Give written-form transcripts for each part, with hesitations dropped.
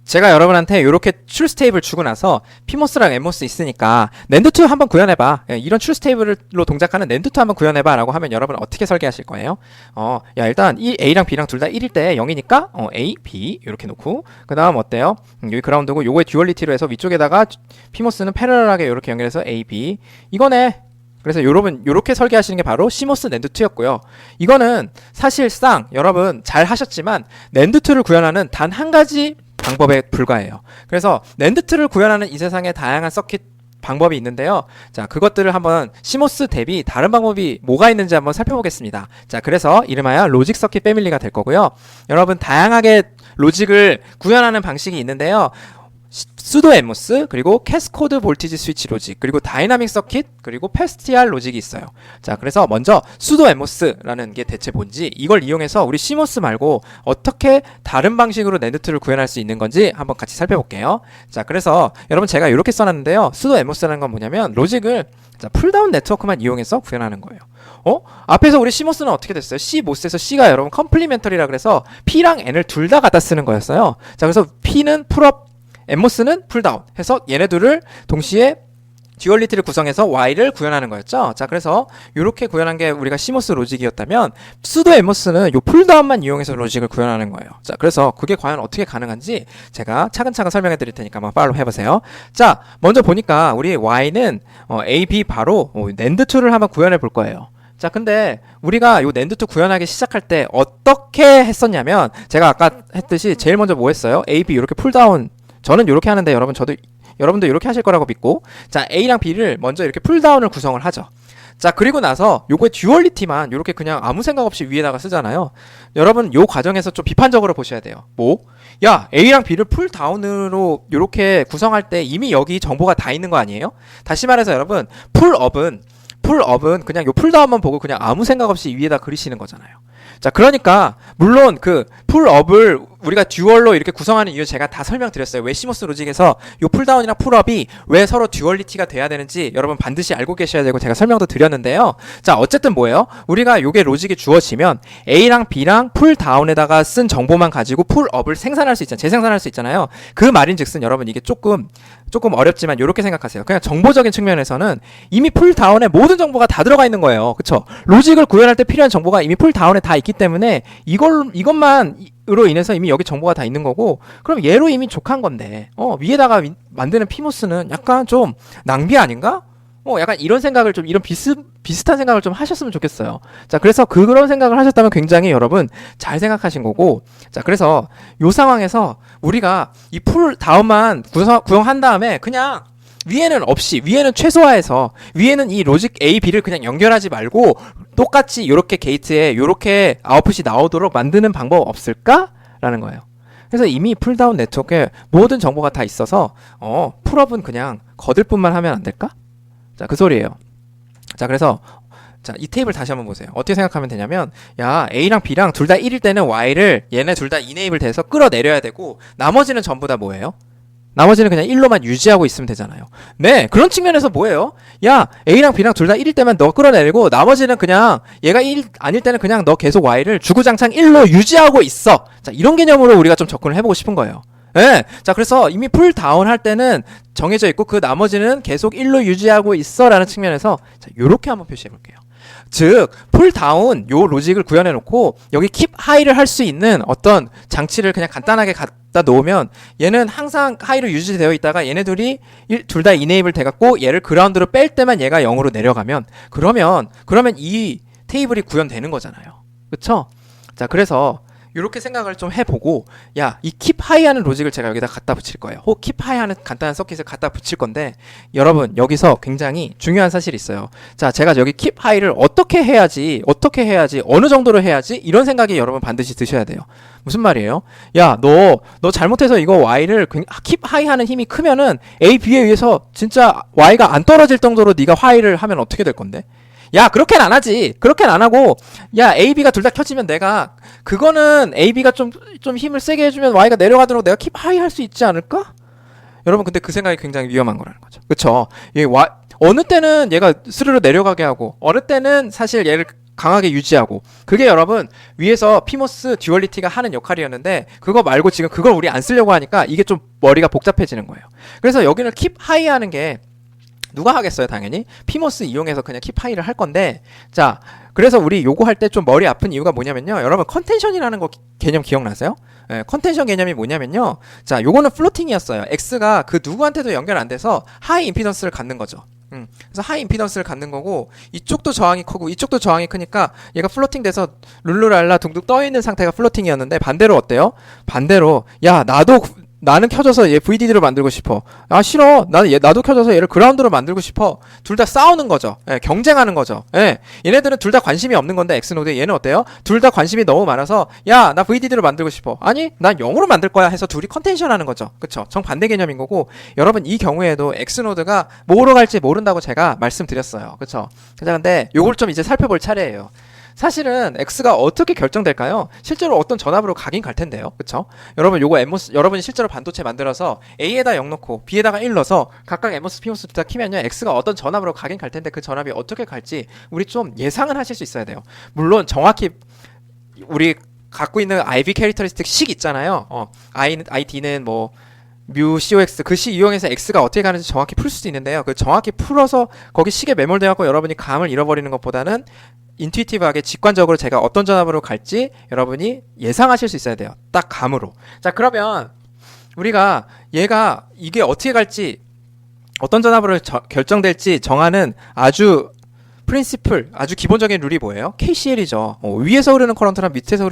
제가 여러분한테 이렇게 truth table을 주고 나서 PMOS랑 NMOS 있으니까 낸드2 한번 구현해봐. 이런 truth table로 동작하는 낸드2 한번 구현해봐 라고 하면 여러분 어떻게 설계하실 거예요? 야 일단 A랑 B랑 둘 다 1일 때 0이니까 A, B 이렇게 놓고 그 다음 어때요? 여기 그라운드고 요거의 듀얼리티로 해서 위쪽에다가 PMOS는 패러럴하게 이렇게 연결해서 A, B 이거네. 그래서 여러분 요렇게 설계하시는 게 바로 CMOS 낸드2였고요. 이거는 사실상 여러분 잘 하셨지만 낸드2를 구현하는 단 한 가지 방법에 불과해요. 그래서 낸드2를 구현하는 이 세상에 다양한 서킷 방법이 있는데요. 자, 그것들을 한번 CMOS 대비 다른 방법이 뭐가 있는지 한번 살펴보겠습니다. 자, 그래서 이름하여 로직 서킷 패밀리가 될 거고요. 여러분 다양하게 로직을 구현하는 방식이 있는데요. 수도 NMOS 그리고 캐스코드 볼티지 스위치 로직 그리고 다이나믹 서킷 그리고 패스티알 로직이 있어요. 자, 그래서 먼저 수도 NMOS라는 게 대체 뭔지 이걸 이용해서 우리 CMOS 말고 어떻게 다른 방식으로 낸드2를 구현할 수 있는 건지 한번 같이 살펴볼게요. 자, 그래서 여러분 제가 이렇게 써놨는데요. 수도 NMOS라는 건 뭐냐면 로직을 풀다운 네트워크만 이용해서 구현하는 거예요. 앞에서 우리 CMOS는 어떻게 됐어요? CMOS에서 C가 여러분 컴플리멘터리라 그래서 P랑 N을 둘 다 갖다 쓰는 거였어요. 자, 그래서 P는 풀업 NMOS는 풀다운 해서 얘네들을 동시에 듀얼리티를 구성해서 Y를 구현하는 거였죠. 자, 그래서 이렇게 구현한 게 우리가 CMOS 로직이었다면 수도 NMOS는 요 풀다운만 이용해서 로직을 구현하는 거예요. 자, 그래서 그게 과연 어떻게 가능한지 제가 차근차근 설명해 드릴 테니까 한번 팔로우 해보세요. 자, 먼저 보니까 우리 Y는 A, B 바로 낸드2를 한번 구현해 볼 거예요. 자, 근데 우리가 요 낸드2 구현하기 시작할 때 어떻게 했었냐면 제가 아까 했듯이 제일 먼저 뭐 했어요? A, B 이렇게 풀다운 저는 이렇게 하는데 여러분도 이렇게 하실 거라고 믿고 자 A랑 B를 먼저 이렇게 풀다운을 구성을 하죠. 자, 그리고 나서 요거의 듀얼리티만 이렇게 그냥 아무 생각 없이 위에다가 쓰잖아요. 여러분 요 과정에서 좀 비판적으로 보셔야 돼요. 뭐? 야 A랑 B를 풀다운으로 이렇게 구성할 때 이미 여기 정보가 다 있는 거 아니에요? 다시 말해서 여러분 풀업은 그냥 요 풀다운만 보고 그냥 아무 생각 없이 위에다 그리시는 거잖아요. 자, 그러니까 물론 그 풀업을 우리가 듀얼로 이렇게 구성하는 이유 제가 다 설명드렸어요. 왜 CMOS 로직에서 요 풀다운이랑 풀업이 왜 서로 듀얼리티가 돼야 되는지 여러분 반드시 알고 계셔야 되고 제가 설명도 드렸는데요. 자, 어쨌든 뭐예요? 우리가 요게 로직이 주어지면 A랑 B랑 풀다운에다가 쓴 정보만 가지고 풀업을 생산할 수 있잖아요. 재생산할 수 있잖아요. 그 말인즉슨 여러분 이게 조금 어렵지만 요렇게 생각하세요. 그냥 정보적인 측면에서는 이미 풀다운에 모든 정보가 다 들어가 있는 거예요. 그쵸? 로직을 구현할 때 필요한 정보가 이미 풀다운에 다 있기 때문에 이것만으로 인해서 이미 여기 정보가 다 있는 거고 그럼 얘로 이미 족한 건데 위에다가 만드는 PMOS는 약간 좀 낭비 아닌가? 약간 이런 생각을 좀 이런 비슷한 생각을 좀 하셨으면 좋겠어요. 자, 그래서 그런 생각을 하셨다면 굉장히 여러분 잘 생각하신 거고 자, 그래서 요 상황에서 우리가 이 풀 다음만 구성한 다음에 그냥 위에는 최소화해서 위에는 이 로직 A, B를 그냥 연결하지 말고 똑같이 요렇게 게이트에 요렇게 아웃풋이 나오도록 만드는 방법 없을까? 라는 거예요. 그래서 이미 풀다운 네트워크에 모든 정보가 다 있어서 풀업은 그냥 거들 뿐만 하면 안 될까? 자, 그 소리예요. 자, 그래서 자, 이 테이블 다시 한번 보세요. 어떻게 생각하면 되냐면 야 A랑 B랑 둘 다 1일 때는 Y를 얘네 둘 다 이네이블 돼서 끌어내려야 되고 나머지는 전부 다 뭐예요? 나머지는 그냥 1로만 유지하고 있으면 되잖아요. 네, 그런 측면에서 뭐예요? 야 A랑 B랑 둘 다 1일 때만 너 끌어내리고 나머지는 그냥 얘가 1 아닐 때는 그냥 너 계속 Y를 주구장창 1로 유지하고 있어. 자, 이런 개념으로 우리가 좀 접근을 해보고 싶은 거예요. 네, 자, 그래서 이미 풀다운 할 때는 정해져 있고 그 나머지는 계속 1로 유지하고 있어 라는 측면에서 자, 요렇게 한번 표시해 볼게요. 즉 풀다운 요 로직을 구현해 놓고 여기 킵 하이를 할 수 있는 어떤 장치를 그냥 간단하게 갖다 놓으면 얘는 항상 하이로 유지되어 있다가 얘네들이 둘 다 이네이블 돼갖고 얘를 그라운드로 뺄 때만 얘가 0으로 내려가면 그러면 이 테이블이 구현되는 거잖아요. 그쵸? 자, 그래서 이렇게 생각을 좀 해보고 야, 이 킵 하이 하는 로직을 제가 여기다 갖다 붙일 거예요. 킵 하이 하는 간단한 서킷을 갖다 붙일 건데 여러분 여기서 굉장히 중요한 사실이 있어요. 자, 제가 여기 킵 하이를 어떻게 해야지 어느 정도로 해야지 이런 생각이 여러분 반드시 드셔야 돼요. 무슨 말이에요? 야, 너 잘못해서 이거 Y를 킵 하이 하는 힘이 크면은 A, B에 의해서 진짜 Y가 안 떨어질 정도로 네가 하이를 하면 어떻게 될 건데? 야, 그렇게는 안 하지. 그렇게는 안 하고, 야, A, B가 둘 다 켜지면 그거는 A, B가 좀 힘을 세게 해주면 Y가 내려가도록 내가 킵 하이 할 수 있지 않을까? 여러분, 근데 그 생각이 굉장히 위험한 거라는 거죠. 그쵸? 어느 때는 얘가 스르르 내려가게 하고, 어느 때는 사실 얘를 강하게 유지하고 그게 여러분 위에서 피모스 듀얼리티가 하는 역할이었는데 그거 말고 지금 그걸 우리 안 쓰려고 하니까 이게 좀 머리가 복잡해지는 거예요. 그래서 여기는 킵 하이 하는 게 누가 하겠어요? 당연히 피모스 이용해서 그냥 킵 하이를 할 건데 자 그래서 우리 요거 할 때 좀 머리 아픈 이유가 뭐냐면요 여러분 컨텐션이라는 거 개념 기억나세요? 예, 컨텐션 개념이 뭐냐면요 자 요거는 플로팅이었어요. X가 그 누구한테도 연결 안 돼서 하이 임피던스를 갖는 거죠. 그래서 하이 임피던스를 갖는 거고 이쪽도 저항이 크고 이쪽도 저항이 크니까 얘가 플로팅 돼서 룰루랄라 둥둥 떠있는 상태가 플로팅이었는데 반대로 어때요? 반대로 야 나는 켜져서 얘 VDD로 만들고 싶어. 아 싫어. 나도 켜져서 얘를 그라운드로 만들고 싶어. 둘 다 싸우는 거죠. 예, 경쟁하는 거죠. 예, 얘네들은 둘 다 관심이 없는 건데 X노드 얘는 어때요? 둘 다 관심이 너무 많아서 야 나 VDD로 만들고 싶어. 아니 난 0으로 만들 거야 해서 둘이 컨텐션 하는 거죠. 그쵸? 정반대 개념인 거고 여러분 이 경우에도 X노드가 뭐로 갈지 모른다고 제가 말씀드렸어요. 그쵸? 근데 요걸 좀 이제 살펴볼 차례예요. 사실은 X가 어떻게 결정될까요? 실제로 어떤 전압으로 가긴 갈 텐데요. 그쵸? 여러분 요거 엠모스 여러분이 실제로 반도체 만들어서 A에다 0 넣고 B에다가 1 넣어서 각각 엠모스 피모스 다 키면요 X가 어떤 전압으로 가긴 갈 텐데 그 전압이 어떻게 갈지 우리 좀 예상은 하실 수 있어야 돼요. 물론 정확히 우리 갖고 있는 IV 캐릭터리스틱 식 있잖아요. ID는 뭐 뮤 COX 그 식 이용해서 X가 어떻게 가는지 정확히 풀 수도 있는데요. 그 정확히 풀어서 거기 식에 매몰돼갖고 여러분이 감을 잃어버리는 것보다는 인투이티브하게 직관적으로 제가 어떤 전압으로 갈지 여러분이 예상하실 수 있어야 돼요. 딱 감으로. 자 그러면 우리가 얘가 이게 어떻게 갈지 어떤 전압으로 결정될지 정하는 아주 프린시플 아주 기본적인 룰이 뭐예요? KCL이죠. 위에서 흐르는 커런트랑 밑에서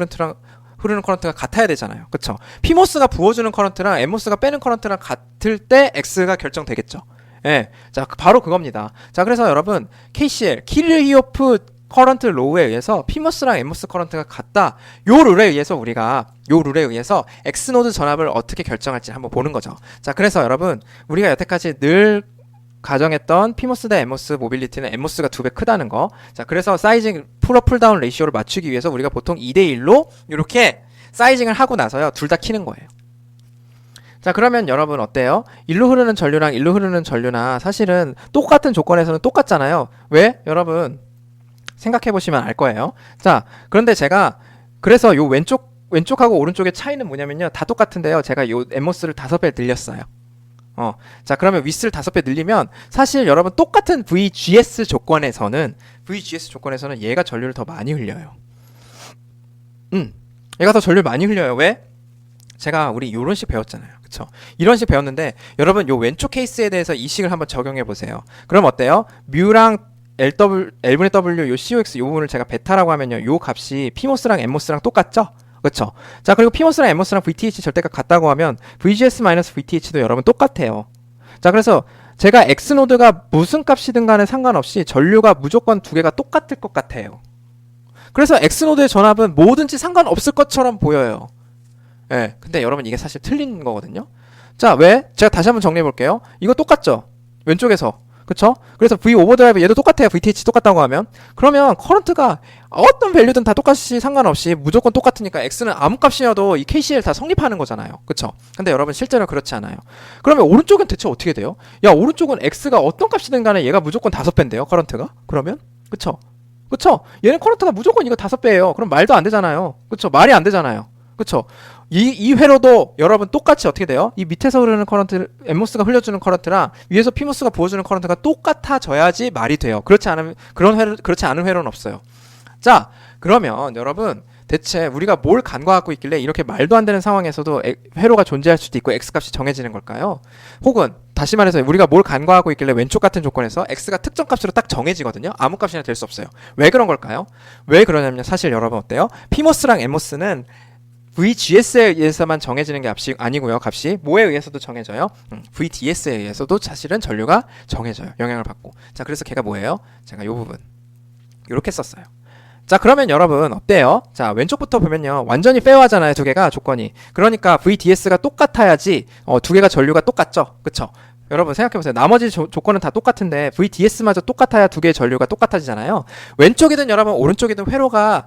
흐르는 커런트가 같아야 되잖아요. 그쵸? 피모스가 부어주는 커런트랑 엠모스가 빼는 커런트랑 같을 때 X가 결정되겠죠. 예. 자, 바로 그겁니다. 자, 그래서 여러분, KCL, 키르히오프 커런트 로우에 의해서 피모스랑 엠모스 커런트가 같다. 요 룰에 의해서 X노드 전압을 어떻게 결정할지 한번 보는 거죠. 자, 그래서 여러분, 우리가 여태까지 늘 가정했던 피모스 대 엠모스 모빌리티는 엠모스가 2배 크다는 거. 자, 그래서 사이징 풀업 풀다운 레이시오를 맞추기 위해서 우리가 보통 2대1로 이렇게 사이징을 하고 나서요. 둘 다 키는 거예요. 자, 그러면 여러분 어때요? 일로 흐르는 전류랑 일로 흐르는 전류나 사실은 똑같은 조건에서는 똑같잖아요. 왜? 여러분 생각해보시면 알 거예요. 자, 그런데 제가 그래서 요 왼쪽하고 오른쪽의 차이는 뭐냐면요. 다 똑같은데요. 제가 요 엠모스를 5배 늘렸어요. 자, 그러면 위스를 5배 늘리면 사실 여러분 똑같은 VGS 조건에서는 얘가 전류를 더 많이 흘려요. 얘가 더 전류를 많이 흘려요. 왜? 제가 우리 요런 식 배웠잖아요. 그쵸? 이런 식 배웠는데 여러분 요 왼쪽 케이스에 대해서 이 식을 한번 적용해 보세요. 그럼 어때요? 뮤랑 L분의 W 요 COX 요 부분을 제가 베타라고 하면요. 요 값이 피모스랑 엠모스랑 똑같죠? 그쵸? 자, 그리고 피모스랑 엠모스랑 VTH 절대값 같다고 하면 VGS-VTH도 여러분 똑같아요. 자, 그래서 제가 X노드가 무슨 값이든 간에 상관없이 전류가 무조건 두 개가 똑같을 것 같아요. 그래서 X노드의 전압은 뭐든지 상관없을 것처럼 보여요. 예, 근데 여러분 이게 사실 틀린 거거든요. 자, 왜? 제가 다시 한번 정리해 볼게요. 이거 똑같죠? 왼쪽에서. 그쵸? 그래서 V 오버드라이브 얘도 똑같아요. VTH 똑같다고 하면. 그러면 커런트가 어떤 밸류든 다 똑같이 상관없이 무조건 똑같으니까 X는 아무 값이어도 이 KCL 다 성립하는 거잖아요. 그쵸? 근데 여러분 실제로 그렇지 않아요. 그러면 오른쪽은 대체 어떻게 돼요? 야, 오른쪽은 X가 어떤 값이든 간에 얘가 무조건 5배인데요. 커런트가? 그러면? 그쵸? 얘는 커런트가 무조건 이거 5배예요. 그럼 말도 안 되잖아요. 그쵸? 말이 안 되잖아요. 그쵸? 이 회로도 여러분 똑같이 어떻게 돼요? 이 밑에서 흐르는 커런트, 엠모스가 흘려주는 커런트랑 위에서 피모스가 부어주는 커런트가 똑같아져야지 말이 돼요. 그렇지 않은 회로는 없어요. 자, 그러면 여러분 대체 우리가 뭘 간과하고 있길래 이렇게 말도 안 되는 상황에서도 회로가 존재할 수도 있고 X값이 정해지는 걸까요? 혹은 다시 말해서 우리가 뭘 간과하고 있길래 왼쪽 같은 조건에서 X가 특정 값으로 딱 정해지거든요. 아무 값이나 될 수 없어요. 왜 그런 걸까요? 왜 그러냐면 사실 여러분 어때요? 피모스랑 엠모스는 VGS에 의해서만 정해지는 게 아니고요. 값이 뭐에 의해서도 정해져요? VDS에 의해서도 사실은 전류가 정해져요. 영향을 받고. 자, 그래서 걔가 뭐예요? 제가 요 부분 이렇게 썼어요. 자, 그러면 여러분 어때요? 자, 왼쪽부터 보면요. 완전히 페어하잖아요. 두 개가 조건이. 그러니까 VDS가 똑같아야지 두 개가 전류가 똑같죠. 그쵸? 여러분 생각해보세요. 나머지 조건은 다 똑같은데 VDS마저 똑같아야 두 개의 전류가 똑같아지잖아요. 왼쪽이든 여러분 오른쪽이든 회로가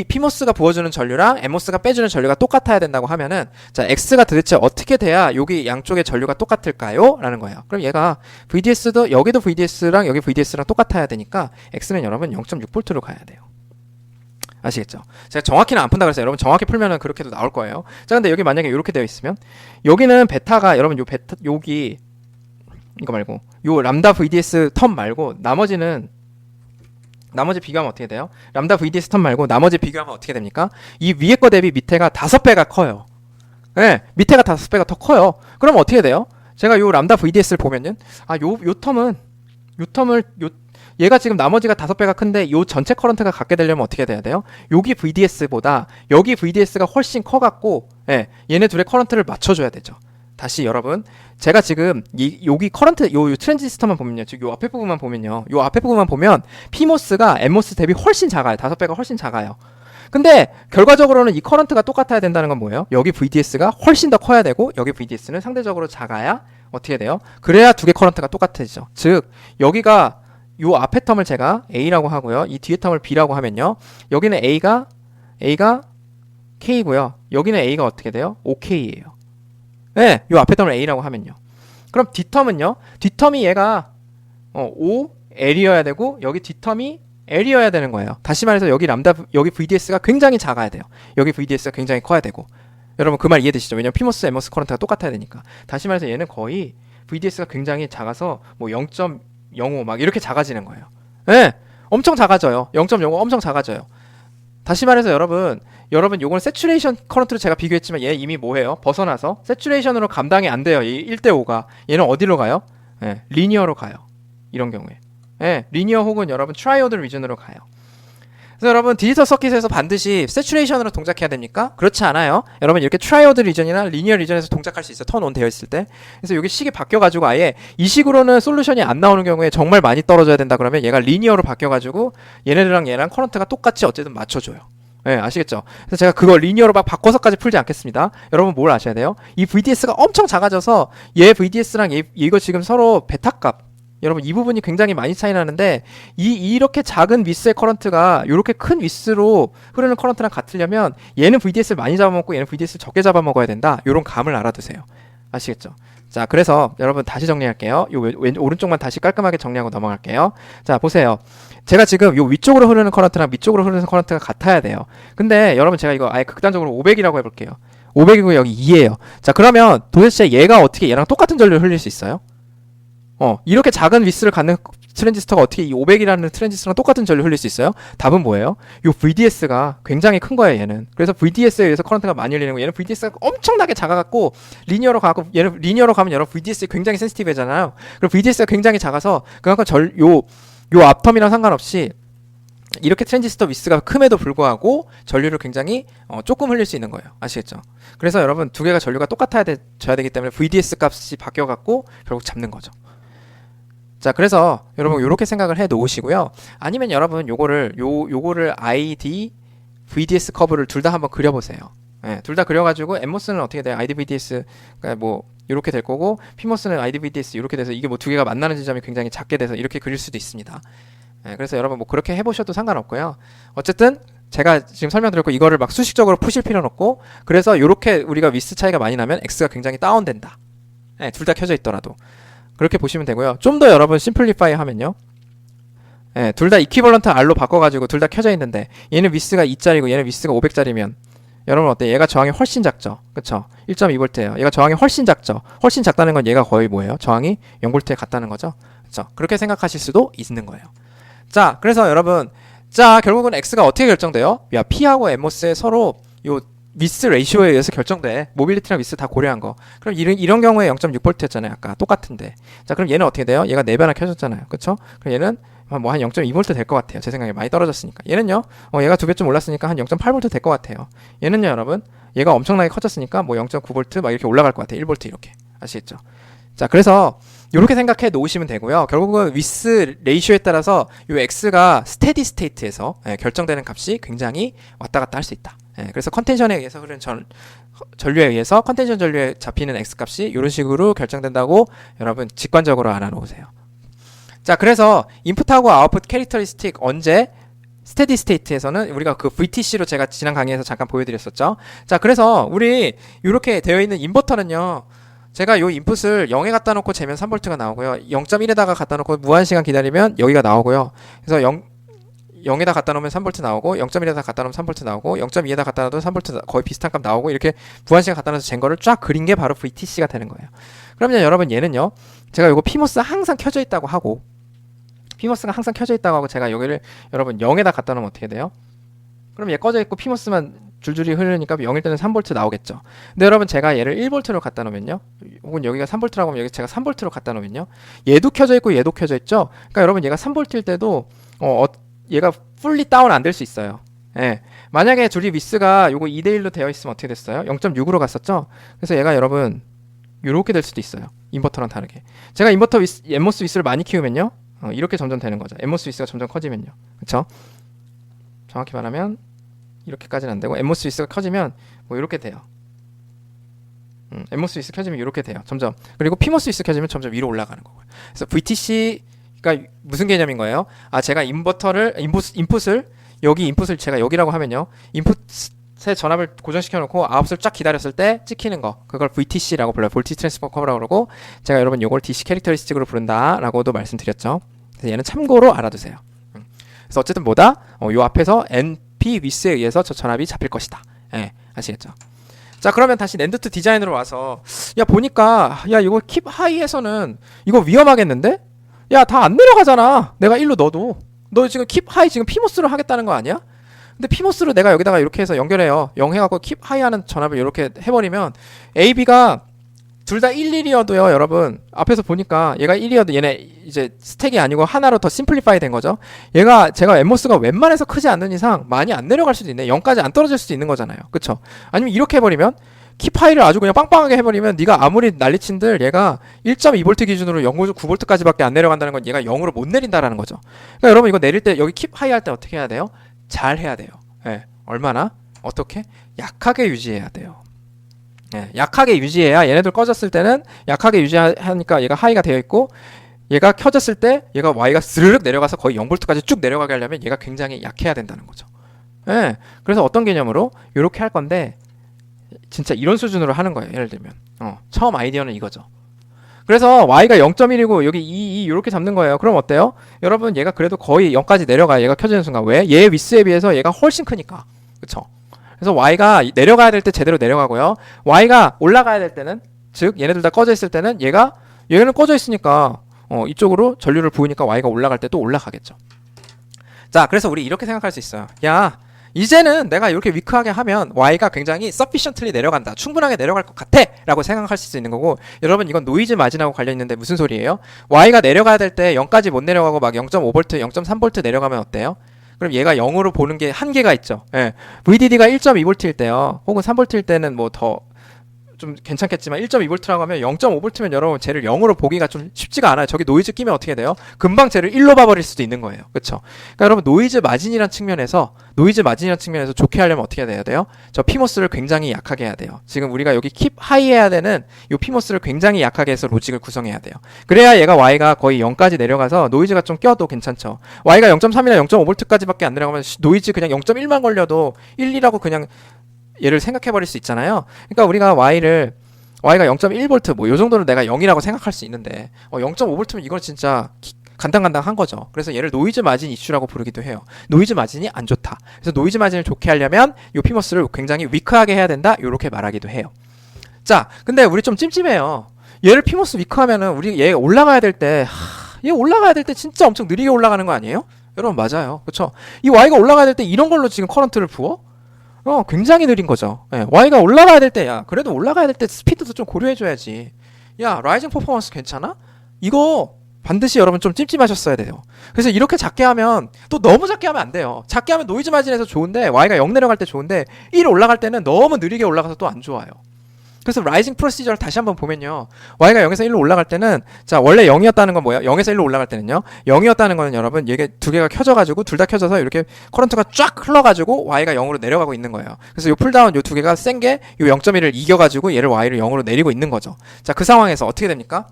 피모스가 부어주는 전류랑 엠모스가 빼주는 전류가 똑같아야 된다고 하면은 자, X가 도대체 어떻게 돼야 여기 양쪽의 전류가 똑같을까요? 라는 거예요. 그럼 얘가 VDS도 여기도 VDS랑 여기 VDS랑 똑같아야 되니까 X는 여러분 0.6V로 가야 돼요. 아시겠죠? 제가 정확히는 안 푼다 그랬어요. 여러분 정확히 풀면은 그렇게도 나올 거예요. 자, 근데 여기 만약에 이렇게 되어 있으면 여기는 베타가 여러분 요 베타 여기 이거 말고 요 람다 VDS 텀 말고 나머지 비교하면 어떻게 돼요? 람다 VDS 텀 말고 나머지 비교하면 어떻게 됩니까? 이 위에 거 대비 밑에가 5배가 커요. 네, 밑에가 5배가 더 커요. 그럼 어떻게 돼요? 제가 요 람다 VDS를 보면은 얘가 지금 나머지가 5배가 큰데 요 전체 커런트가 갖게 되려면 어떻게 돼야 돼요? 여기 VDS보다 여기 VDS가 훨씬 커갖고 얘네 둘의 커런트를 맞춰줘야 되죠. 다시 여러분, 제가 지금 여기 커런트 요 트랜지스터만 보면요, 요 앞에 부분만 보면 PMOS가 NMOS 대비 훨씬 작아요. 5배가 훨씬 작아요. 근데 결과적으로는 이 커런트가 똑같아야 된다는 건 뭐예요? 여기 VDS가 훨씬 더 커야 되고 여기 VDS는 상대적으로 작아야 어떻게 돼요? 그래야 두 개 커런트가 똑같아지죠. 즉 여기가 요 앞에 텀을 제가 A라고 하고요, 이 뒤에 텀을 B라고 하면요, 여기는 A가 K고요, 여기는 A가 어떻게 돼요? OK예요. 네, 요 앞에 텀을 A라고 하면요. 그럼 뒷텀은요? 뒷텀이 얘가 O, L이어야 되고 여기 뒷텀이 L이어야 되는 거예요. 다시 말해서 여기 VDS가 굉장히 작아야 돼요. 여기 VDS가 굉장히 커야 되고. 여러분 그 말 이해되시죠? 왜냐면 PMOS, NMOS 커런트가 똑같아야 되니까. 다시 말해서 얘는 거의 VDS가 굉장히 작아서 뭐 0.05 막 이렇게 작아지는 거예요. 네, 엄청 작아져요. 0.05 엄청 작아져요. 다시 말해서 여러분 요건 세츄레이션 커런트로 제가 비교했지만 얘 이미 뭐해요? 벗어나서 세츄레이션으로 감당이 안 돼요. 이 1대5가. 얘는 어디로 가요? 리니어로 가요. 이런 경우에. 리니어 혹은 여러분 트라이오드 리전으로 가요. 그래서 여러분 디지털 서킷에서 반드시 세츄레이션으로 동작해야 됩니까? 그렇지 않아요. 여러분 이렇게 트라이오드 리전이나 리니어 리전에서 동작할 수 있어요. 턴 온 되어 있을 때. 그래서 여기 식이 바뀌어가지고 아예 이 식으로는 솔루션이 안 나오는 경우에 정말 많이 떨어져야 된다 그러면 얘가 리니어로 바뀌어가지고 얘네들랑 얘랑 커런트가 똑같이 어쨌든 맞춰줘요. 아시겠죠? 그래서 제가 그걸 리니어로 막 바꿔서까지 풀지 않겠습니다. 여러분 뭘 아셔야 돼요? 이 VDS가 엄청 작아져서 얘 VDS랑 이거 지금 서로 베타값, 여러분 이 부분이 굉장히 많이 차이 나는데 이렇게 작은 위스의 커런트가 이렇게 큰 위스로 흐르는 커런트랑 같으려면 얘는 VDS를 많이 잡아먹고 얘는 VDS를 적게 잡아먹어야 된다. 이런 감을 알아두세요. 아시겠죠? 자, 그래서 여러분 다시 정리할게요. 요 오른쪽만 다시 깔끔하게 정리하고 넘어갈게요. 자, 보세요. 제가 지금 요 위쪽으로 흐르는 커런트랑 밑쪽으로 흐르는 커런트가 같아야 돼요. 근데 여러분 제가 이거 아예 극단적으로 500이라고 해볼게요. 500이고 여기 2예요. 자, 그러면 도대체 얘가 어떻게 얘랑 똑같은 전류를 흘릴 수 있어요? 이렇게 작은 위스를 갖는 트랜지스터가 어떻게 이 500이라는 트랜지스터랑 똑같은 전류를 흘릴 수 있어요? 답은 뭐예요? 요 VDS가 굉장히 큰 거예요, 얘는. 그래서 VDS에 의해서 커런트가 많이 흘리는 거예요. 얘는 VDS가 엄청나게 작아갖고 리니어로 가고, 얘는 리니어로 가면 여러분 VDS에 굉장히 센시티브잖아요. 그리고 VDS가 굉장히 작아서 그만큼 요 앞텀이랑 상관없이 이렇게 트랜지스터 위스가 큼에도 불구하고 전류를 굉장히 조금 흘릴 수 있는 거예요. 아시겠죠? 그래서 여러분 두 개가 전류가 똑같아야 져야 되기 때문에 VDS 값이 바뀌어갖고 결국 잡는 거죠. 자, 그래서 여러분 요렇게 생각을 해 놓으시고요. 아니면 여러분 요거를 ID VDS 커브를 둘 다 한번 그려보세요. 둘 다 그려가지고 NMOS는 어떻게 돼요? ID VDS 그러니까 뭐 이렇게 될 거고 PMOS는 ID VDS 이렇게 돼서 이게 뭐 두 개가 만나는 지점이 굉장히 작게 돼서 이렇게 그릴 수도 있습니다. 그래서 여러분 뭐 그렇게 해보셔도 상관없고요. 어쨌든 제가 지금 설명드렸고 이거를 막 수식적으로 푸실 필요는 없고, 그래서 요렇게 우리가 위스 차이가 많이 나면 X가 굉장히 다운된다. 둘 다 켜져 있더라도 그렇게 보시면 되고요. 좀 더 여러분 심플리파이 하면요, 둘 다 이퀴벌런트 R로 바꿔가지고 둘 다 켜져 있는데 얘는 위스가 2짜리고 얘는 위스가 500짜리면 여러분 어때요? 얘가 저항이 훨씬 작죠? 그쵸? 1.2V예요. 얘가 저항이 훨씬 작죠? 훨씬 작다는 건 얘가 거의 뭐예요? 저항이 0V에 같다는 거죠? 그쵸? 그렇게 생각하실 수도 있는 거예요. 자, 그래서 여러분, 자, 결국은 X가 어떻게 결정돼요? 야, P하고 NMOS의 서로 요 위스 레이쇼에 의해서 결정돼. 모빌리티랑 위스 다 고려한 거. 그럼 이런 경우에 0.6V였잖아요. 아까 똑같은데. 자, 그럼 얘는 어떻게 돼요? 얘가 4배나 켜졌잖아요. 그쵸? 그럼 얘는 뭐 한 0.2V 될 것 같아요. 제 생각에 많이 떨어졌으니까. 얘는요, 얘가 2배 좀 올랐으니까 한 0.8V 될 것 같아요. 얘는요, 여러분, 얘가 엄청나게 커졌으니까 뭐 0.9V 막 이렇게 올라갈 것 같아요. 1V 이렇게. 아시겠죠? 자, 그래서 이렇게 생각해 놓으시면 되고요. 결국은 위스 레이쇼에 따라서 이 X가 스테디 스테이트에서 결정되는 값이 굉장히 왔다 갔다 할 수 있다. 그래서 컨텐션에 의해서 흐르는 전류에 의해서 컨텐션 전류에 잡히는 X 값이 이런 식으로 결정된다고 여러분 직관적으로 알아놓으세요. 자, 그래서 인풋하고 아웃풋 캐릭터리스틱 언제 스테디 스테이트에서는 우리가 그 VTC로 제가 지난 강의에서 잠깐 보여드렸었죠. 자, 그래서 우리 이렇게 되어 있는 인버터는요, 제가 요 인풋을 0에 갖다 놓고 재면 3V가 나오고요. 0.1에다가 갖다 놓고 무한시간 기다리면 여기가 나오고요. 그래서 0에다 갖다 놓으면 3V 나오고 0.1에다 갖다 놓으면 3V 나오고 0.2에다 갖다 놔도 3V 거의 비슷한 값 나오고 이렇게 무한시간 갖다 놔서 잰 거를 쫙 그린 게 바로 VTC가 되는 거예요. 그러면 여러분 얘는요. 제가 요거 피모스 항상 켜져 있다고 하고 피모스가 항상 켜져 있다고 하고 제가 여기를 여러분 0에다 갖다 놓으면 어떻게 돼요? 그럼 얘 꺼져 있고 피모스만 줄줄이 흐르니까 0일 때는 3V 나오겠죠. 근데 여러분 제가 얘를 1V로 갖다 놓으면요. 혹은 여기가 3V라고 하면 여기 제가 3V로 갖다 놓으면요. 얘도 켜져 있고 얘도 켜져 있죠. 그러니까 여러분 얘가 3V일 때도 얘가 풀리 다운 안 될 수 있어요. 예. 만약에 둘이 위스가 요거 2대1로 되어 있으면 어떻게 됐어요? 0.6으로 갔었죠. 그래서 얘가 여러분 요렇게 될 수도 있어요. 인버터랑 다르게. 제가 인버터 위스, 엠모스 위스를 많이 키우면요. 이렇게 점점 되는 거죠. 엠모스 위스가 점점 커지면요. 그쵸? 정확히 말하면 이렇게까지는 안 되고 엠모스 위스가 커지면 뭐 이렇게 돼요. 엠모스 위스 켜지면 이렇게 돼요. 점점. 그리고 피모스 위스 켜지면 점점 위로 올라가는 거고요. 그래서 VTC가 무슨 개념인 거예요? 제가 인풋을 여기 인풋을 제가 여기라고 하면요. 인풋의 전압을 고정시켜 놓고 아웃을 쫙 기다렸을 때 찍히는 거. 그걸 VTC라고 불러요. 볼티지 트랜스퍼 커브라고 그러고 제가 여러분 요걸 DC 캐릭터리스틱으로 부른다라고도 말씀드렸죠. 그래서 얘는 참고로 알아두세요. 그래서 어쨌든 뭐다? 요 앞에서 NP 위스에 의해서 저 전압이 잡힐 것이다. 예, 아시겠죠? 자, 그러면 다시 낸드2 디자인으로 와서 야 보니까 야 이거 킵 하이에서는 이거 위험하겠는데? 야 다 안 내려가잖아. 내가 1로 넣어도 너 지금 킵 하이 지금 피모스로 하겠다는 거 아니야? 근데 피모스로 내가 여기다가 이렇게 해서 연결해요. 0 해갖고 킵 하이 하는 전압을 이렇게 해버리면 AB가 둘 다 1, 1이어도요, 여러분. 앞에서 보니까 얘가 1이어도 얘네 이제 스택이 아니고 하나로 더 심플리파이 된 거죠. 얘가 제가 엠모스가 웬만해서 크지 않는 이상 많이 안 내려갈 수도 있네. 0까지 안 떨어질 수도 있는 거잖아요. 그쵸? 아니면 이렇게 해버리면 키파이를 아주 그냥 빵빵하게 해버리면 네가 아무리 난리친들 얘가 1.2V 기준으로 0.9V까지밖에 안 내려간다는 건 얘가 0으로 못 내린다라는 거죠. 그러니까 여러분 이거 내릴 때 여기 킵 하이 할 때 어떻게 해야 돼요? 잘 해야 돼요. 예. 얼마나? 어떻게? 약하게 유지해야 돼요. 예, 약하게 유지해야 얘네들 꺼졌을 때는 약하게 유지하니까 얘가 하이가 되어 있고 얘가 켜졌을 때 얘가 Y가 스르륵 내려가서 거의 0V까지 쭉 내려가게 하려면 얘가 굉장히 약해야 된다는 거죠. 예, 그래서 어떤 개념으로 이렇게 할 건데 진짜 이런 수준으로 하는 거예요. 예를 들면 처음 아이디어는 이거죠. 그래서 Y가 0.1이고 여기 2 이렇게 잡는 거예요. 그럼 어때요? 여러분 얘가 그래도 거의 0까지 내려가요. 얘가 켜지는 순간. 왜? 얘 위스에 비해서 얘가 훨씬 크니까. 그쵸? 그래서 Y가 내려가야 될 때 제대로 내려가고요. Y가 올라가야 될 때는 즉 얘네들 다 꺼져 있을 때는 얘는 꺼져 있으니까 이쪽으로 전류를 부으니까 Y가 올라갈 때 또 올라가겠죠. 자, 그래서 우리 이렇게 생각할 수 있어요. 야, 이제는 내가 이렇게 위크하게 하면 Y가 굉장히 sufficiently 내려간다. 충분하게 내려갈 것 같아. 라고 생각하실 수 있는 거고 여러분 이건 노이즈 마진하고 관련있는데 무슨 소리예요? Y가 내려가야 될 때 0까지 못 내려가고 막 0.5V, 0.3V 내려가면 어때요? 그럼 얘가 0으로 보는 게 한계가 있죠. 예. VDD가 1.2V일 때요. 혹은 3V일 때는 뭐 더 좀 괜찮겠지만 1.2V라고 하면 0.5V면 여러분 쟤를 0으로 보기가 좀 쉽지가 않아요. 저기 노이즈 끼면 어떻게 돼요? 금방 쟤를 1로 봐버릴 수도 있는 거예요. 그쵸? 그러니까 여러분 노이즈 마진이란 측면에서 좋게 하려면 어떻게 해야 돼요? 저 피모스를 굉장히 약하게 해야 돼요. 지금 우리가 여기 킵 하이 해야 되는 이 피모스를 굉장히 약하게 해서 로직을 구성해야 돼요. 그래야 얘가 Y가 거의 0까지 내려가서 노이즈가 좀 껴도 괜찮죠. Y가 0.3이나 0.5V까지밖에 안 내려가면 노이즈 그냥 0.1만 걸려도 1, 2라고 그냥 얘를 생각해버릴 수 있잖아요. 그러니까 우리가 Y가 0.1V 뭐 요 정도는 내가 0이라고 생각할 수 있는데 0.5V면 이건 진짜 간당간당한 거죠. 그래서 얘를 노이즈 마진 이슈라고 부르기도 해요. 노이즈 마진이 안 좋다. 그래서 노이즈 마진을 좋게 하려면 요 피모스를 굉장히 위크하게 해야 된다. 요렇게 말하기도 해요. 자, 근데 우리 좀 찜찜해요. 얘를 피모스 위크하면은 우리 얘 올라가야 될 때 진짜 엄청 느리게 올라가는 거 아니에요? 여러분 맞아요. 그쵸? 이 Y가 올라가야 될 때 이런 걸로 지금 커런트를 부어? 굉장히 느린 거죠. 예, Y가 올라가야 될 때, 그래도 올라가야 될 때 스피드도 좀 고려해줘야지. 야, 라이징 퍼포먼스 괜찮아? 이거 반드시 여러분 좀 찜찜하셨어야 돼요. 그래서 이렇게 작게 하면, 또 너무 작게 하면 안 돼요. 작게 하면 노이즈 마진에서 좋은데, Y가 0 내려갈 때 좋은데, 1 올라갈 때는 너무 느리게 올라가서 또 안 좋아요. 그래서 라이징 프로시저를 다시 한번 보면요. Y가 0에서 1로 올라갈 때는 자 원래 0이었다는 건 뭐야? 0에서 1로 올라갈 때는요. 0이었다는 거는 여러분 이게 두 개가 켜져가지고 둘 다 켜져서 이렇게 커런트가 쫙 흘러가지고 Y가 0으로 내려가고 있는 거예요. 그래서 요 풀다운 요 두 개가 센 게 요 0.1을 이겨가지고 얘를 Y를 0으로 내리고 있는 거죠. 자, 그 상황에서 어떻게 됩니까?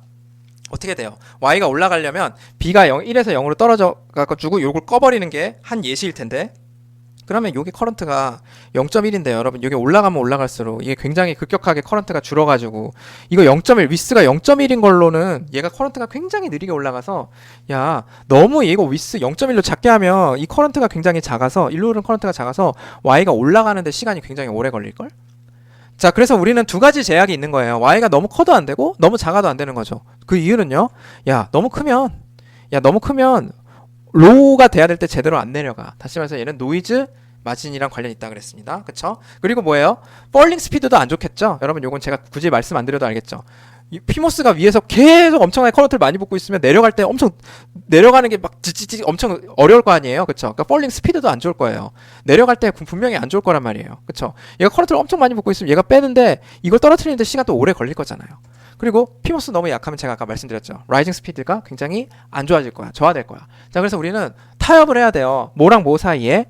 어떻게 돼요? Y가 올라가려면 B가 1에서 0으로 떨어져 가지고 요걸 꺼버리는 게 한 예시일 텐데 그러면 여기 커런트가 0.1인데요. 여러분 여기 올라가면 올라갈수록 이게 굉장히 급격하게 커런트가 줄어가지고 이거 0.1 위스가 0.1인 걸로는 얘가 커런트가 굉장히 느리게 올라가서 야 너무 이거 위스 0.1로 작게 하면 이 커런트가 굉장히 작아서 일로 흐르는 커런트가 작아서 Y가 올라가는데 시간이 굉장히 오래 걸릴걸? 자 그래서 우리는 두 가지 제약이 있는 거예요. Y가 너무 커도 안 되고 너무 작아도 안 되는 거죠. 그 이유는요. 너무 크면 로우가 돼야 될 때 제대로 안 내려가. 다시 말해서 얘는 노이즈 마진이랑 관련이 있다 그랬습니다. 그쵸? 그리고 뭐예요? 펄링 스피드도 안 좋겠죠? 여러분 요건 제가 굳이 말씀 안 드려도 알겠죠? 이 피모스가 위에서 계속 엄청나게 커런트를 많이 붓고 있으면 내려갈 때 엄청 내려가는 게 막 지지지 엄청 어려울 거 아니에요. 그쵸? 그러니까 펄링 스피드도 안 좋을 거예요. 내려갈 때 분명히 안 좋을 거란 말이에요. 그쵸? 얘가 커런트를 엄청 많이 붓고 있으면 얘가 빼는데 이걸 떨어뜨리는데 시간도 오래 걸릴 거잖아요. 그리고 피모스 너무 약하면 제가 아까 말씀드렸죠. 라이징 스피드가 굉장히 안 좋아질 거야. 저하될 거야. 자, 그래서 우리는 타협을 해야 돼요. 뭐랑 뭐 사이에?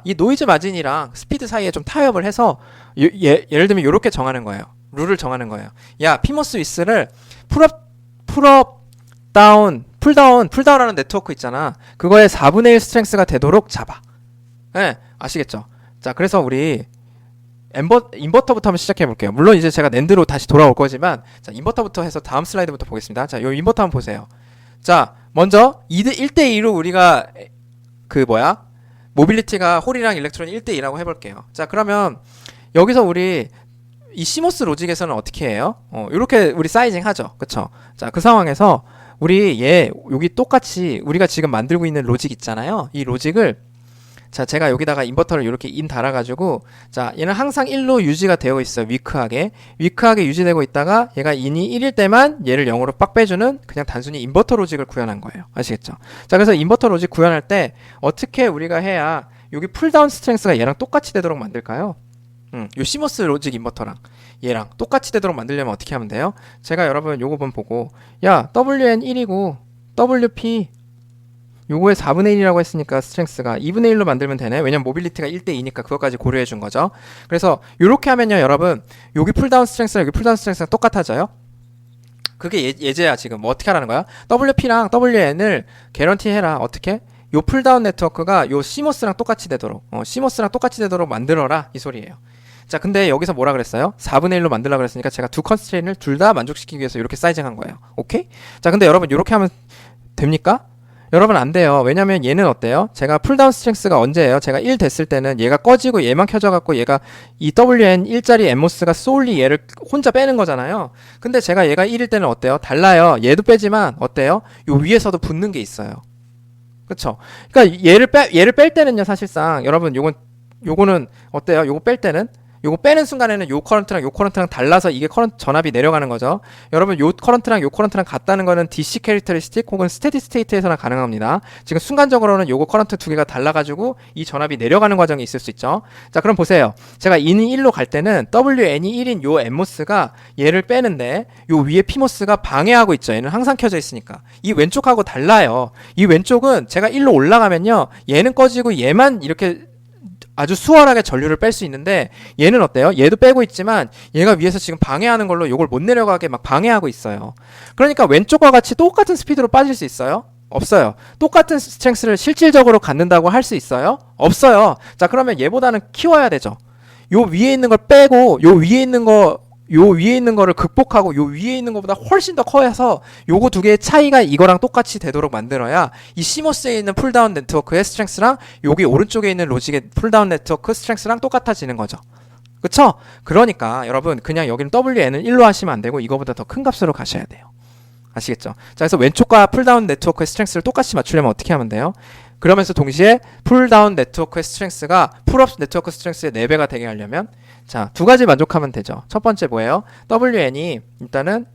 이 노이즈 마진이랑 스피드 사이에 좀 타협을 해서 예를 들면 이렇게 정하는 거예요. 룰을 정하는 거예요. 피모스 위스를 풀업, 다운, 풀다운하는 네트워크 있잖아. 그거의 4분의 1 스트렝스가 되도록 잡아. 네, 아시겠죠? 자, 그래서 우리 인버터부터 한번 시작해 볼게요. 물론 이제 제가 낸드로 다시 돌아올 거지만 자, 인버터부터 해서 다음 슬라이드부터 보겠습니다. 자, 요 인버터 한번 보세요. 자, 먼저 1대2로 우리가 모빌리티가 홀이랑 일렉트론이 1대2라고 해볼게요. 자, 그러면 여기서 우리 이 시모스 로직에서는 어떻게 해요? 요렇게 우리 사이징 하죠. 그쵸? 자, 그 상황에서 우리 여기 똑같이 우리가 지금 만들고 있는 로직 있잖아요. 이 로직을 자, 제가 여기다가 인버터를 이렇게 달아가지고 자, 얘는 항상 1로 유지가 되어 있어요. 위크하게 유지되고 있다가 얘가 인이 1일 때만 얘를 0으로 빡 빼주는 그냥 단순히 인버터 로직을 구현한 거예요. 아시겠죠? 자, 그래서 인버터 로직 구현할 때 어떻게 우리가 해야 여기 풀다운 스트렝스가 얘랑 똑같이 되도록 만들까요? 요 시모스 로직 인버터랑 얘랑 똑같이 되도록 만들려면 어떻게 하면 돼요? 제가 여러분 요거 보고 WN 1이고 WP 요거의 4분의 1이라고 했으니까 스트렝스가 2분의 1로 만들면 되네. 왜냐면 모빌리티가 1대2니까 그것까지 고려해 준 거죠. 그래서 요렇게 하면요 여러분 여기 풀다운 스트렝스랑 여기 풀다운 스트렝스랑 똑같아져요. 그게 예제야. 지금 뭐 어떻게 하라는 거야? WP랑 WN을 개런티 해라. 어떻게? 요 풀다운 네트워크가 요 시모스랑 똑같이 되도록 시모스랑 똑같이 되도록 만들어라 이 소리예요. 자, 근데 여기서 뭐라 그랬어요? 4분의 1로 만들라 그랬으니까 제가 두 컨스트레인을 둘 다 만족시키기 위해서 이렇게 사이징한 거예요. 오케이? 자, 근데 여러분 이렇게 하면 됩니까? 여러분 안 돼요. 왜냐면 얘는 어때요? 제가 풀다운 스트렝스가 언제예요? 제가 1 됐을 때는 얘가 꺼지고 얘만 켜져갖고 얘가 이 WN 1짜리 엠모스가 솔리 얘를 혼자 빼는 거잖아요. 근데 제가 얘가 1일 때는 어때요? 달라요. 얘도 빼지만 어때요? 요 위에서도 붙는 게 있어요. 그쵸? 그러니까 얘를 뺄 때는요 사실상 여러분 요거는 어때요? 요거 뺄 때는 요거 빼는 순간에는 요 커런트랑 달라서 이게 커런트 전압이 내려가는 거죠. 여러분 요 커런트랑 같다는 거는 DC 캐릭터리스틱 혹은 스테디 스테이트에서나 가능합니다. 지금 순간적으로는 요거 커런트 두 개가 달라가지고 이 전압이 내려가는 과정이 있을 수 있죠. 자, 그럼 보세요. 제가 인이 1로 갈 때는 WN이 1인 요 엠모스가 얘를 빼는데 요 위에 피모스가 방해하고 있죠. 얘는 항상 켜져 있으니까. 이 왼쪽하고 달라요. 이 왼쪽은 제가 1로 올라가면요 얘는 꺼지고 얘만 이렇게 아주 수월하게 전류를 뺄 수 있는데 얘는 어때요? 얘도 빼고 있지만 얘가 위에서 지금 방해하는 걸로 요걸 못 내려가게 막 방해하고 있어요. 그러니까 왼쪽과 같이 똑같은 스피드로 빠질 수 있어요? 없어요. 똑같은 스트렝스를 실질적으로 갖는다고 할 수 있어요? 없어요. 자, 그러면 얘보다는 키워야 되죠. 요 위에 있는 걸 빼고 요 위에 있는 거를 극복하고 요 위에 있는 것보다 훨씬 더 커서 요거 두 개의 차이가 이거랑 똑같이 되도록 만들어야 이 시모스에 있는 풀다운 네트워크의 스트렝스랑 여기 오른쪽에 있는 로직의 풀다운 네트워크 스트렝스랑 똑같아지는 거죠. 그쵸? 그러니까 여러분 그냥 여기는 WN을 1로 하시면 안 되고 이거보다 더 큰 값으로 가셔야 돼요. 아시겠죠? 자, 그래서 왼쪽과 풀다운 네트워크의 스트렝스를 똑같이 맞추려면 어떻게 하면 돼요? 그러면서 동시에 풀다운 네트워크의 스트렝스가 풀업 네트워크 스트렝스의 4배가 되게 하려면 자, 두 가지 만족하면 되죠. 첫 번째 뭐예요? WN이 일단은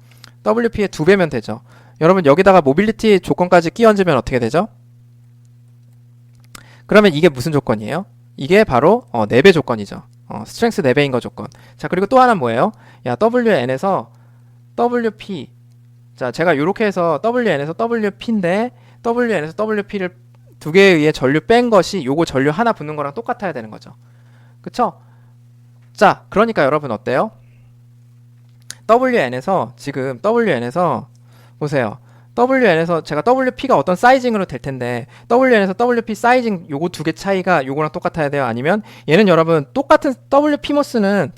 WP의 2배면 되죠. 여러분 여기다가 모빌리티 조건까지 끼 얹으면 어떻게 되죠? 그러면 이게 무슨 조건이에요? 이게 바로 4배 조건이죠. 스트렝스 4배인 거 조건. 자, 그리고 또 하나는 뭐예요? WN에서 WP 자, 제가 이렇게 해서 WN에서 WP인데 WN에서 WP를 두 개에 의해 전류 뺀 것이 요거 전류 하나 붙는 거랑 똑같아야 되는 거죠. 그쵸? 자, 그러니까 여러분 어때요? WN에서 보세요. WN에서 제가 WP가 어떤 사이징으로 될 텐데 WN에서 WP 사이징 요거 두 개 차이가 요거랑 똑같아야 돼요? 아니면 얘는 여러분 똑같은 WPMOS는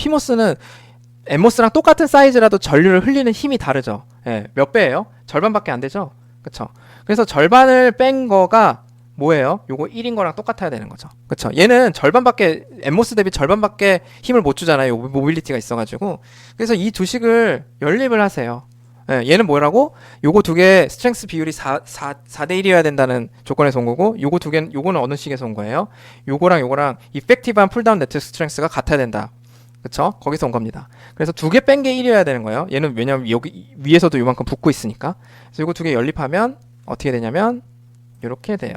NMOS랑 똑같은 사이즈라도 전류를 흘리는 힘이 다르죠. 예, 몇 배예요? 절반밖에 안 되죠. 그쵸? 그래서 절반을 뺀 거가 뭐예요? 요거 1인 거랑 똑같아야 되는 거죠. 그쵸? 얘는 절반밖에 NMOS 대비 절반밖에 힘을 못 주잖아요. 요 모빌리티가 있어가지고. 그래서 이 두 식을 연립을 하세요. 예, 얘는 뭐라고? 요거 두 개 스트렝스 비율이 4대 1이어야 된다는 조건에서 온 거고, 요거 두 개는, 요거는 어느 식에서 온 거예요? 요거랑 이펙티브한 풀다운 네트워크 스트렝스가 같아야 된다. 그쵸? 거기서 온 겁니다. 그래서 두 개 뺀 게 1이어야 되는 거예요. 얘는 왜냐면 여기 위에서도 요만큼 붙고 있으니까. 그래서 요거 두 개 연립하면 어떻게 되냐면 요렇게 돼요.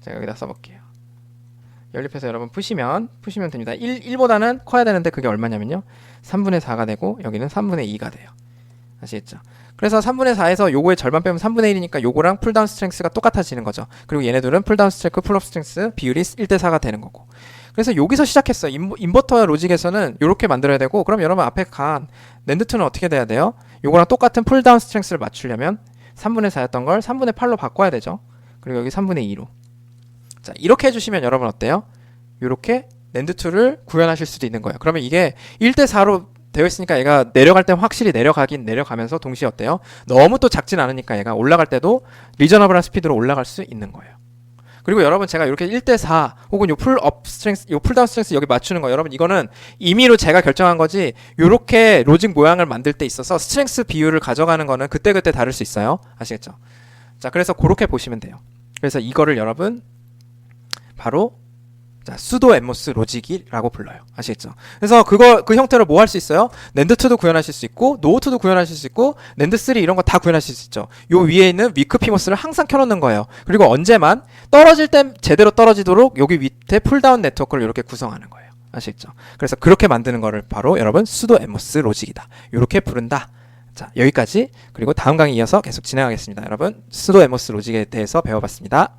제가 여기다 써볼게요. 연립해서 여러분 푸시면 됩니다. 1보다는 커야 되는데 그게 얼마냐면요. 3분의 4가 되고 여기는 3분의 2가 돼요. 아시겠죠? 그래서 3분의 4에서 요거의 절반 빼면 3분의 1이니까 요거랑 풀다운 스트렝스가 똑같아지는 거죠. 그리고 얘네들은 풀다운 스트렝스, 풀업 스트렝스 비율이 1대 4가 되는 거고. 그래서 여기서 시작했어요. 인버터 로직에서는 요렇게 만들어야 되고, 그럼 여러분 앞에 간 낸드2는 어떻게 돼야 돼요? 요거랑 똑같은 풀다운 스트렝스를 맞추려면 3분의 4였던 걸 3분의 8로 바꿔야 되죠. 그리고 여기 3분의 2로. 자, 이렇게 해주시면 여러분 어때요? 요렇게 낸드2를 구현하실 수도 있는 거예요. 그러면 이게 1대 4로 되어 있으니까 얘가 내려갈 때 확실히 내려가면서 동시에 어때요? 너무 또 작진 않으니까 얘가 올라갈 때도 리저너블한 스피드로 올라갈 수 있는 거예요. 그리고 여러분 제가 이렇게 1대 4 혹은 요 풀업 스트렝스, 요 풀다운 스트렝스 여기 맞추는 거 여러분 이거는 임의로 제가 결정한 거지, 요렇게 로직 모양을 만들 때 있어서 스트렝스 비율을 가져가는 거는 그때그때 다를 수 있어요. 아시겠죠? 자, 그래서 그렇게 보시면 돼요. 그래서 이거를 여러분 바로 수도 NMOS 로직이라고 불러요. 아시겠죠? 그래서 그 형태로 뭐 할 수 있어요? 낸드2도 구현하실 수 있고, 노2도 구현하실 수 있고, 낸드3 이런 거 다 구현하실 수 있죠. 요 위에 있는 위크 피머스를 항상 켜놓는 거예요. 그리고 언제만 떨어질 땐 제대로 떨어지도록 여기 밑에 풀다운 네트워크를 이렇게 구성하는 거예요. 아시겠죠? 그래서 그렇게 만드는 거를 바로 여러분 수도 NMOS 로직이다. 이렇게 부른다. 자, 여기까지. 그리고 다음 강의 이어서 계속 진행하겠습니다. 여러분 수도 NMOS 로직에 대해서 배워봤습니다.